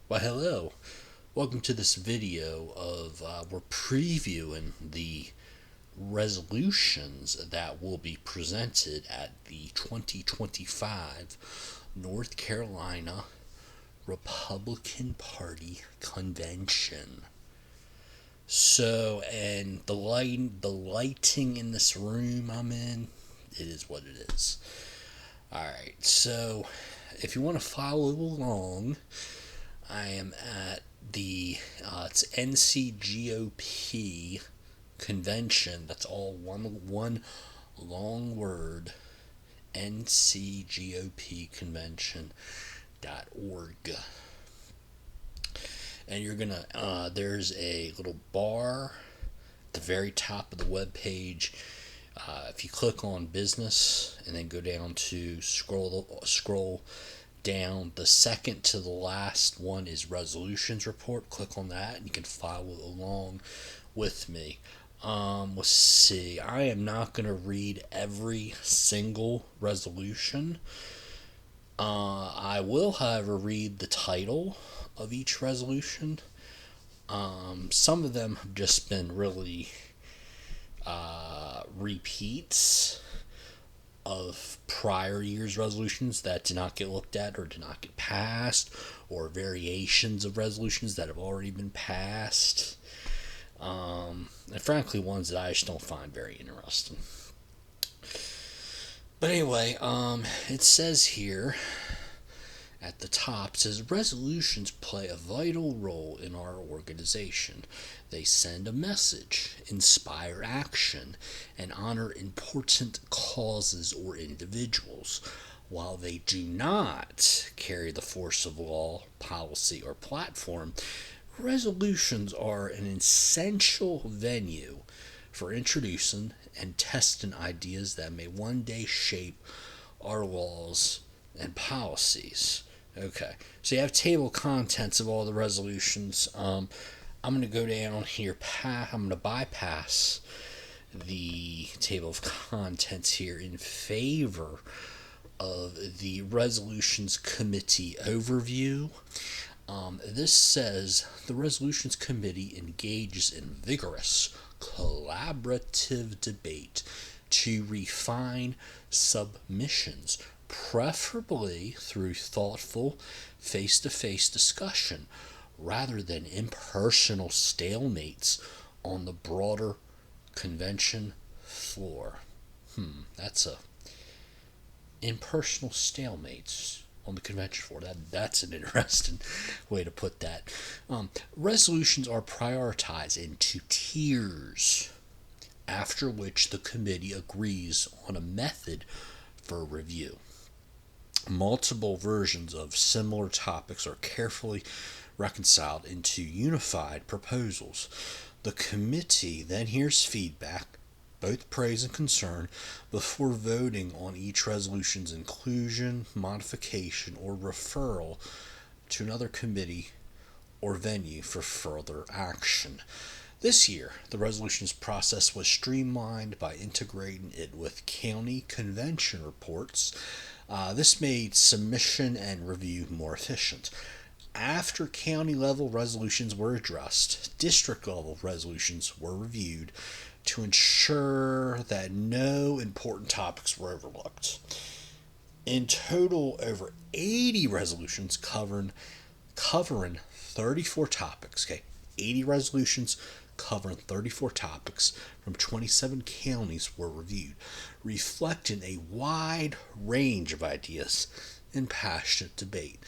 Well, hello. Welcome to this video of we're previewing the resolutions that will be presented at the 2025 North Carolina Republican Party Convention. So, and the lighting in this room I'm in, it is what it is. All right. So, if you want to follow along, I am at the it's NCGOP convention. That's all one long word. NCGOP convention.org. And you're gonna there's a little bar at the very top of the web page. If you click on business and then go down to scroll down, the second to the last one is resolutions report. Click on that and you can follow along with me. Let's see. I am not going to read every single resolution. I will, however, read the title of each resolution. Some of them have just been really repeats of prior year's resolutions that did not get looked at or did not get passed, or variations of resolutions that have already been passed, and frankly ones that I just don't find very interesting. But anyway, it says here at the top, it says resolutions play a vital role in our organization. They send a message, inspire action, and honor important causes or individuals. While they do not carry the force of law, policy, or platform, resolutions are an essential venue for introducing and testing ideas that may one day shape our laws and policies. Okay, so you have table of contents of all the resolutions. I'm going to go down here. I'm going to bypass the table of contents here in favor of the resolutions committee overview. This says the resolutions committee engages in vigorous collaborative debate to refine submissions, preferably through thoughtful face-to-face discussion rather than impersonal stalemates on the broader convention floor. That's a impersonal stalemates on the convention floor. That's an interesting way to put that. Resolutions are prioritized into tiers, after which the committee agrees on a method for review. Multiple versions of similar topics are carefully reconciled into unified proposals. The committee then hears feedback, both praise and concern, before voting on each resolution's inclusion, modification, or referral to another committee or venue for further action. This year, the resolutions process was streamlined by integrating it with county convention reports. This made submission and review more efficient. After county level resolutions were addressed, district level resolutions were reviewed to ensure that no important topics were overlooked. In total, over 80 resolutions covering 34 topics. Okay, 80 resolutions covering 34 topics from 27 counties were reviewed, reflecting a wide range of ideas and passionate debate.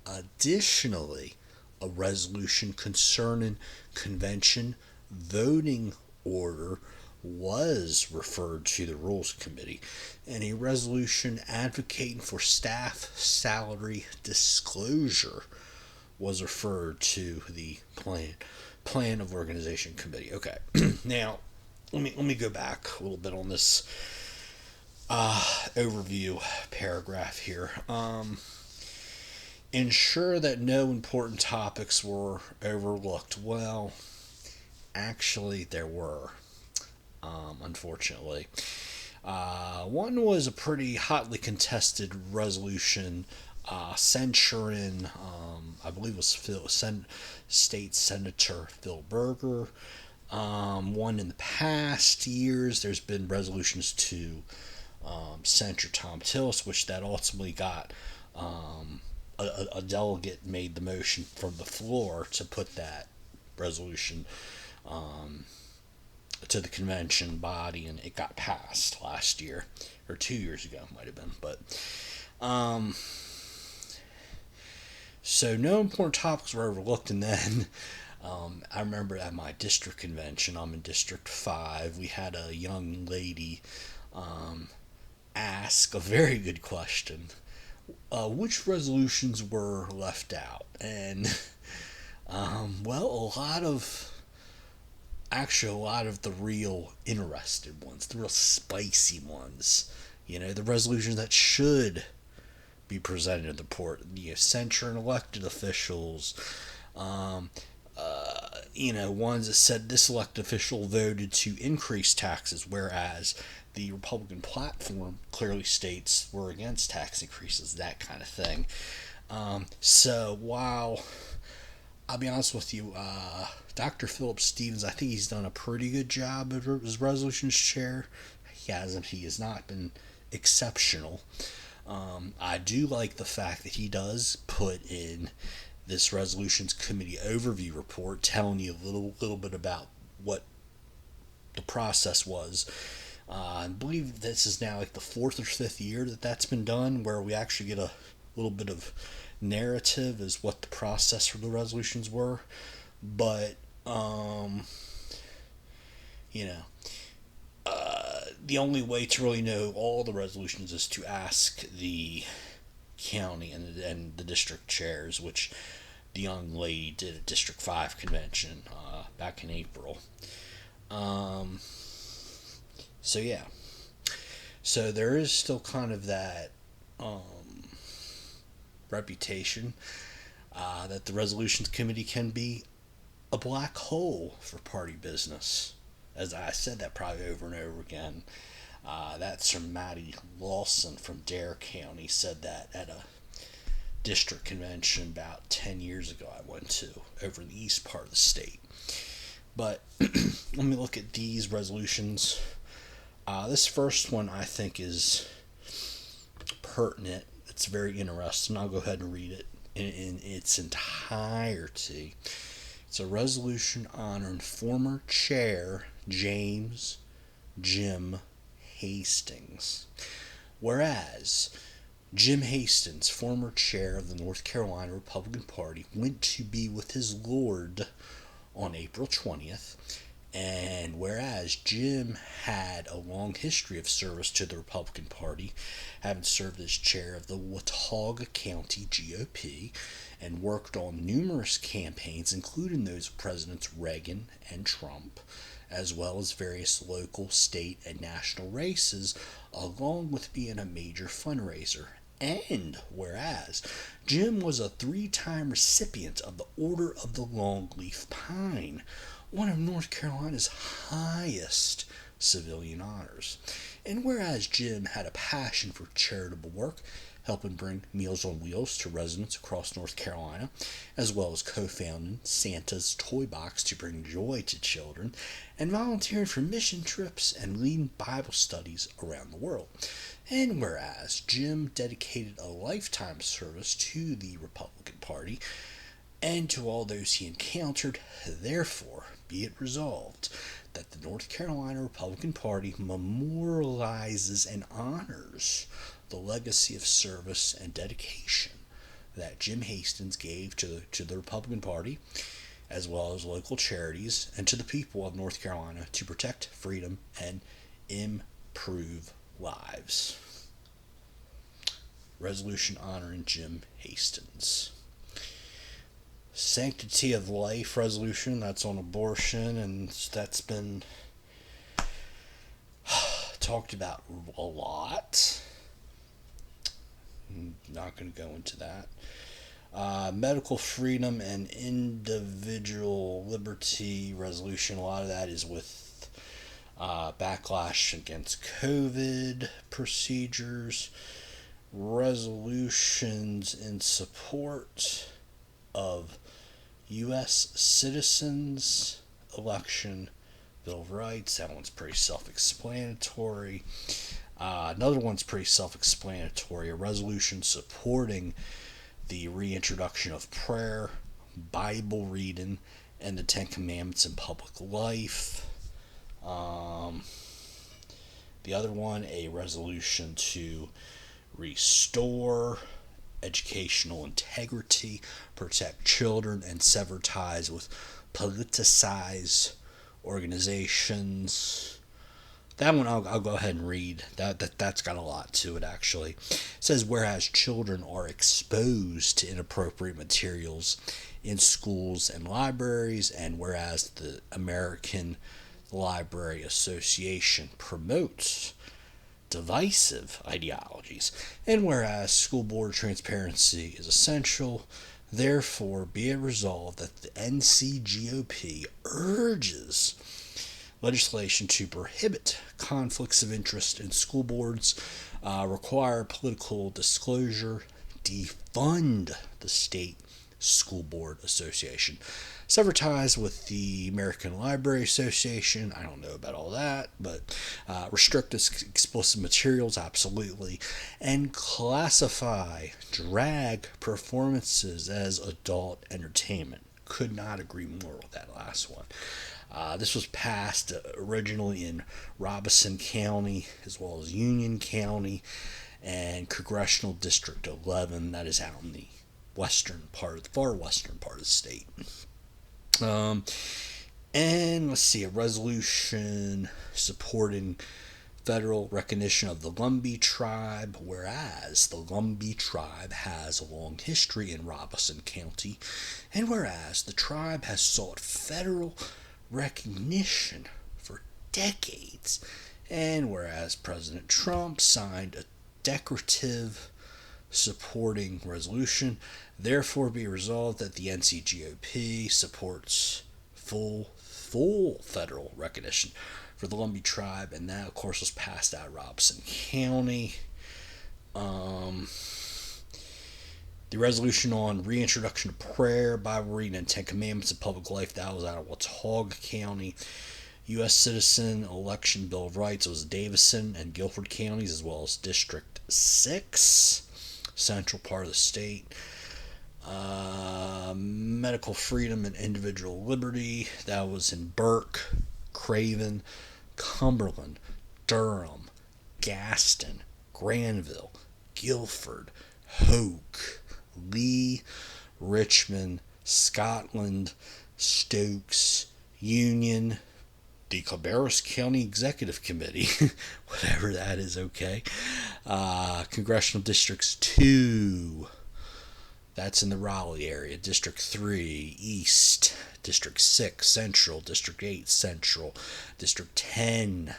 Additionally, a resolution concerning convention voting order was referred to the Rules Committee, and a resolution advocating for staff salary disclosure was referred to the plan of organization committee. Okay, now let me go back a little bit on this overview paragraph here. Ensure that no important topics were overlooked. Well, actually, there were, unfortunately. One was a pretty hotly contested resolution censuring I believe it was State Senator Phil Berger. One in the past years, there's been resolutions to Senator Tom Tillis, which that ultimately got a delegate made the motion from the floor to put that resolution to the convention body, and it got passed last year or 2 years ago, might have been. But so no important topics were overlooked, and then I remember at my district convention, I'm in District 5, we had a young lady ask a very good question. Which resolutions were left out? And, well, a lot of the real interested ones, the real spicy ones, the resolutions that should be presented to the port, censuring elected officials, ones that said this elected official voted to increase taxes, whereas the Republican platform clearly states we're against tax increases, that kind of thing. So while I'll be honest with you, Dr. Philip Stevens, I think he's done a pretty good job as resolutions chair. He has not been exceptional. I do like the fact that he does put in this resolutions committee overview report, telling you a little bit about what the process was. I believe this is now like the fourth or fifth year that that's been done, where we actually get a little bit of narrative as what the process for the resolutions were. But the only way to really know all the resolutions is to ask the county and the district chairs, which the young lady did at District 5 convention back in April. So yeah. So there is still kind of that reputation that the resolutions committee can be a black hole for party business. As I said that probably over and over again. That's from Maddie Lawson from Dare County, said that at a district convention about 10 years ago I went to over in the east part of the state. But let me look at these resolutions. This first one I think is pertinent. It's very interesting. I'll go ahead and read it in its entirety. It's a resolution honoring former chair James Jim Hastings. Whereas Jim Hastings, former chair of the North Carolina Republican Party, went to be with his Lord on April 20th. And whereas Jim had a long history of service to the Republican Party, having served as chair of the Watauga County GOP and worked on numerous campaigns, including those of Presidents Reagan and Trump, as well as various local, state, and national races, along with being a major fundraiser. And whereas Jim was a 3-time recipient of the Order of the Longleaf Pine, one of North Carolina's highest civilian honors. And whereas Jim had a passion for charitable work, helping bring Meals on Wheels to residents across North Carolina, as well as co-founding Santa's Toy Box to bring joy to children, and volunteering for mission trips and leading Bible studies around the world. And whereas Jim dedicated a lifetime service to the Republican Party and to all those he encountered, therefore be it resolved that the North Carolina Republican Party memorializes and honors the legacy of service and dedication that Jim Hastings gave to the Republican Party, as well as local charities, and to the people of North Carolina to protect freedom and improve lives. Resolution honoring Jim Hastings. Sanctity of life resolution, that's on abortion, and that's been talked about a lot. I'm not going to go into that. Medical freedom and individual liberty resolution, a lot of that is with backlash against COVID procedures. Resolutions in support of U.S. Citizens Election Bill of Rights. That one's pretty self-explanatory. Another one's pretty self-explanatory. A resolution supporting the reintroduction of prayer, Bible reading, and the Ten Commandments in public life. The other one, a resolution to restore educational integrity, protect children, and sever ties with politicized organizations. That one I'll go ahead and read. That's got a lot to it, actually. It says, whereas children are exposed to inappropriate materials in schools and libraries, and whereas the American Library Association promotes divisive ideologies, and whereas school board transparency is essential, therefore be it resolved that the NCGOP urges legislation to prohibit conflicts of interest in school boards, require political disclosure, defund the state school board association, sever ties with the American Library Association. I don't know about all that, but restrict explicit materials, absolutely, and classify drag performances as adult entertainment. Could not agree more with that last one. This was passed originally in Robeson County as well as Union County and Congressional District 11. That is out in the far western part of the state. And let's see, a resolution supporting federal recognition of the Lumbee tribe, whereas the Lumbee tribe has a long history in Robeson County, and whereas the tribe has sought federal recognition for decades, and whereas President Trump signed a declarative supporting resolution, therefore be resolved that the NCGOP supports full federal recognition for the Lumbee tribe, and that of course was passed out of Robeson County. The resolution on reintroduction of prayer, Bible reading, and Ten Commandments in public life, that was out of Watauga County. U.S. Citizen Election Bill of Rights was Davison and Guilford counties, as well as District 6, central part of the state. Medical freedom and individual liberty, that was in Burke, Craven, Cumberland, Durham, Gaston, Granville, Guilford, Hoke, Lee, Richmond, Scotland, Stokes, Union, the Cabarrus County Executive Committee, whatever that is, okay. Congressional Districts 2, that's in the Raleigh area. District 3, East. District 6, Central. District 8, Central. District 10,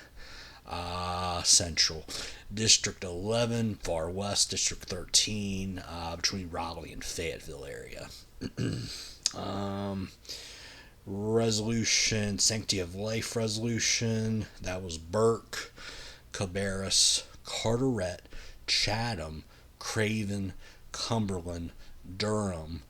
Central. District 11, Far West. District 13, between Raleigh and Fayetteville area. Resolution, Sanctity of Life resolution, that was Burke, Cabarrus, Carteret, Chatham, Craven, Cumberland, Durham,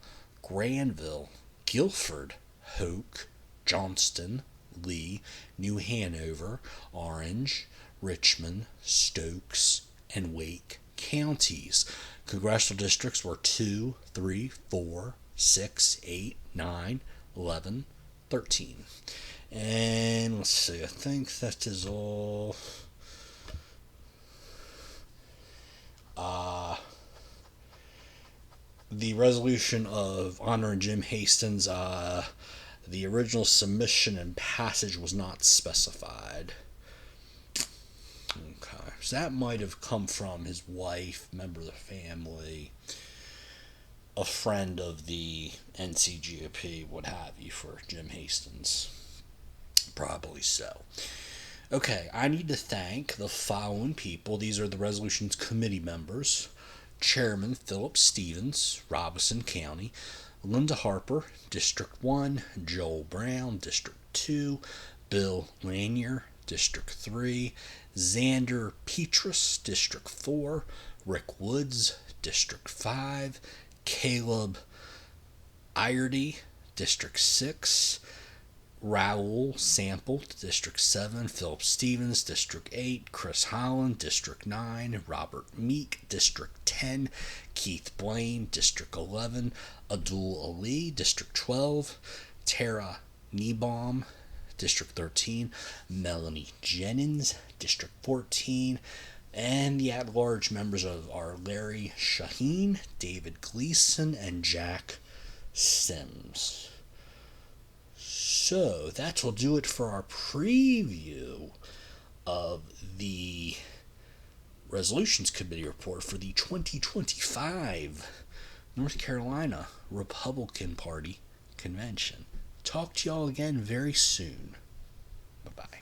Granville, Guilford, Hoke, Johnston, Lee, New Hanover, Orange, Richmond, Stokes, and Wake counties. Congressional districts were 2, 3, 4, 6, 8, 9, 11, 13. And let's see, I think that is all. The resolution of honoring Jim Hastings, the original submission and passage was not specified. Okay, so that might have come from his wife, member of the family, a friend of the NCGOP, what have you, for Jim Hastings. Probably so. Okay, I need to thank the following people. These are the resolutions committee members. Chairman Philip Stevens, Robeson County. Linda Harper, District 1. Joel Brown, District 2. Bill Lanier, District 3. Xander Petrus, District 4. Rick Woods, District 5. Caleb Iardy, District 6. Raoul Sample, District 7, Philip Stevens, District 8, Chris Holland, District 9, Robert Meek, District 10, Keith Blaine, District 11, Abdul Ali, District 12, Tara Niebaum, District 13, Melanie Jennings, District 14, and the at-large members are Larry Shaheen, David Gleason, and Jack Sims. So that will do it for our preview of the Resolutions Committee report for the 2025 North Carolina Republican Party Convention. Talk to y'all again very soon. Bye-bye.